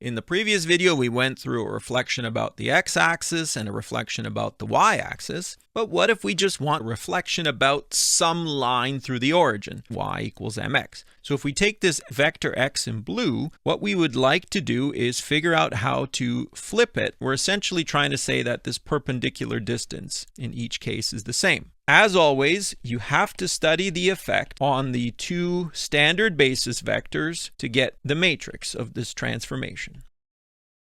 In the previous video, we went through a reflection about the x-axis and a reflection about the y-axis. But what if we just want a reflection about some line through the origin, y equals mx? So if we take this vector x in blue, what we would like to do is figure out how to flip it. We're essentially trying to say that this perpendicular distance in each case is the same. As always, you have to study the effect on the two standard basis vectors to get the matrix of this transformation.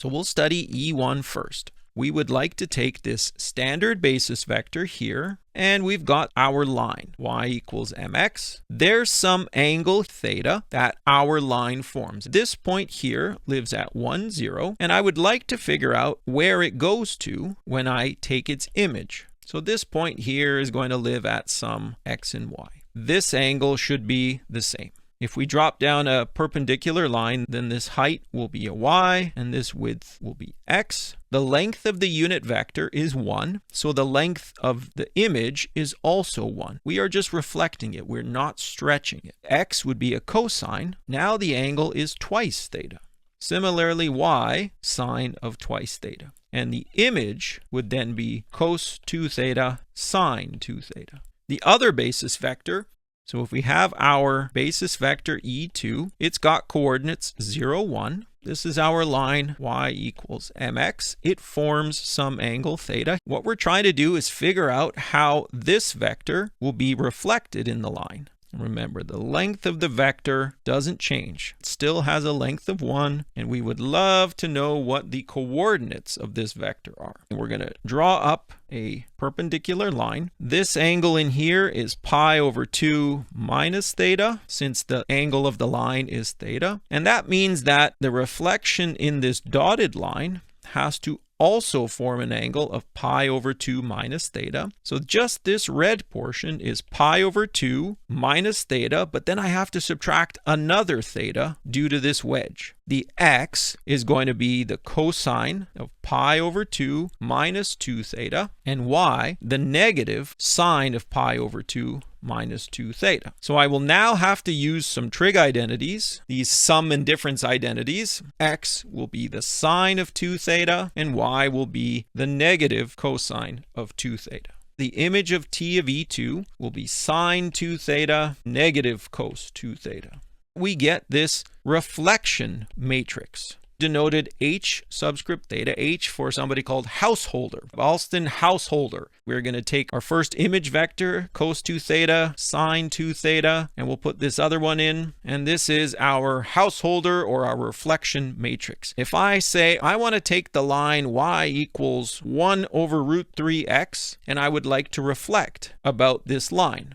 So we'll study E1 first. We would like to take this standard basis vector here, and we've got our line, y equals mx. There's some angle theta that our line forms. This point here lives at 1, 0, and I would like to figure out where it goes to when I take its image. So this point here is going to live at some x and y. This angle should be the same. If we drop down a perpendicular line, then this height will be a y and this width will be x. The length of the unit vector is 1, so the length of the image is also 1. We are just reflecting it, we're not stretching it. X would be a cosine. Now the angle is twice theta. Similarly, y, sine of twice theta. And the image would then be cos 2 theta, sine 2 theta. The other basis vector, so if we have our basis vector E2, it's got coordinates 0, 1. This is our line y equals mx. It forms some angle theta. What we're trying to do is figure out how this vector will be reflected in the line. Remember, the length of the vector doesn't change. It still has a length of 1, and we would love to know what the coordinates of this vector are. And we're going to draw up a perpendicular line. This angle in here is pi over 2 minus theta, since the angle of the line is theta. And that means that the reflection in this dotted line has to also form an angle of pi over 2 minus theta. So just this red portion is pi over 2 minus theta, but then I have to subtract another theta due to this wedge. The x is going to be the cosine of pi over 2 minus 2 theta, and y, the negative sine of pi over 2 minus 2 theta. So I will now have to use some trig identities, these sum and difference identities. X will be the sine of 2 theta, and y will be the negative cosine of 2 theta. The image of t of E2 will be sine 2 theta, negative cos 2 theta. We get this reflection matrix, denoted H subscript theta, H for somebody called householder, Alston householder. We're going to take our first image vector, cos 2 theta, sine 2 theta, and we'll put this other one in, and this is our householder or our reflection matrix. If I say I want to take the line y equals 1 over root 3x, and I would like to reflect about this line.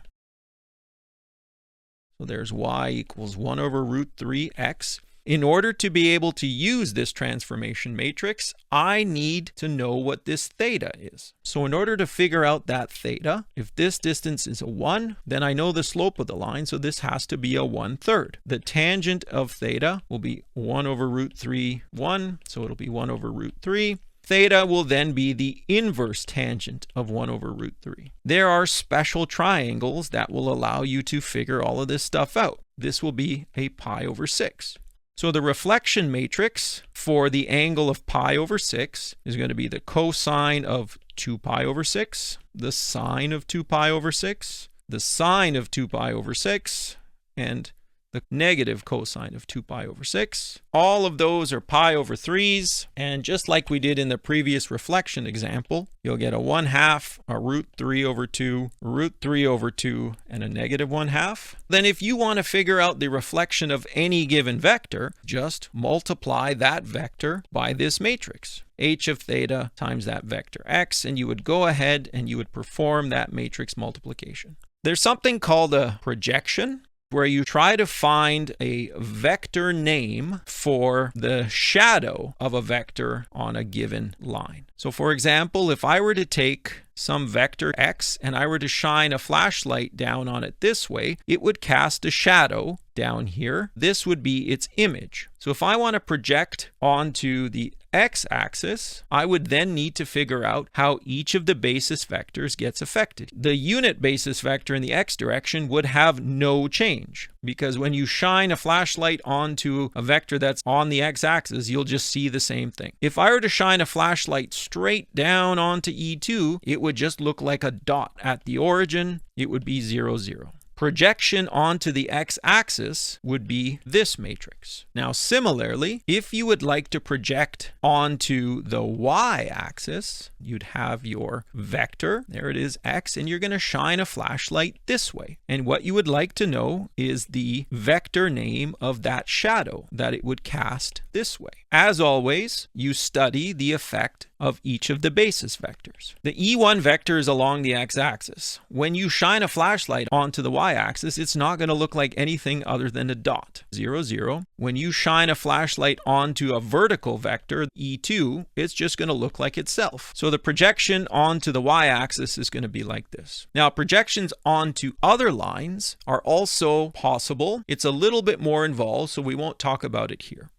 So there's y equals 1 over root 3x. In order to be able to use this transformation matrix, I need to know what this theta is. So in order to figure out that theta, if this distance is a 1, then I know the slope of the line, so this has to be a 1/3. The tangent of theta will be 1 over root 3, 1, so it'll be 1 over root 3. Theta will then be the inverse tangent of 1 over root 3. There are special triangles that will allow you to figure all of this stuff out. This will be a pi over 6. So the reflection matrix for the angle of pi over 6 is going to be the cosine of 2 pi over 6, the sine of 2 pi over 6, the sine of 2 pi over 6, and the negative cosine of 2 pi over 6. All of those are pi over 3s, and just like we did in the previous reflection example, you'll get a 1/2, a root 3 over 2, root 3 over 2, and a negative 1/2. Then if you want to figure out the reflection of any given vector, just multiply that vector by this matrix, h of theta times that vector x, and you would go ahead and you would perform that matrix multiplication. There's something called a projection, where you try to find a vector name for the shadow of a vector on a given line. So for example, if I were to take some vector x and I were to shine a flashlight down on it this way, it would cast a shadow down here. This would be its image. So if I want to project onto the x-axis, I would then need to figure out how each of the basis vectors gets affected. The unit basis vector in the x direction would have no change, because when you shine a flashlight onto a vector that's on the x-axis, you'll just see the same thing. If I were to shine a flashlight straight down onto E2, it would just look like a dot at the origin. It would be 0, 0. Projection onto the x-axis would be this matrix. Now, similarly, if you would like to project onto the y-axis, you'd have your vector, there it is, x, and you're going to shine a flashlight this way. And what you would like to know is the vector name of that shadow that it would cast this way. As always, you study the effect of each of the basis vectors. The E1 vector is along the x-axis. When you shine a flashlight onto the y-axis, it's not going to look like anything other than a dot. 0, 0. When you shine a flashlight onto a vertical vector, E2, it's just going to look like itself. So the projection onto the y-axis is going to be like this. Now, projections onto other lines are also possible. It's a little bit more involved, so we won't talk about it here.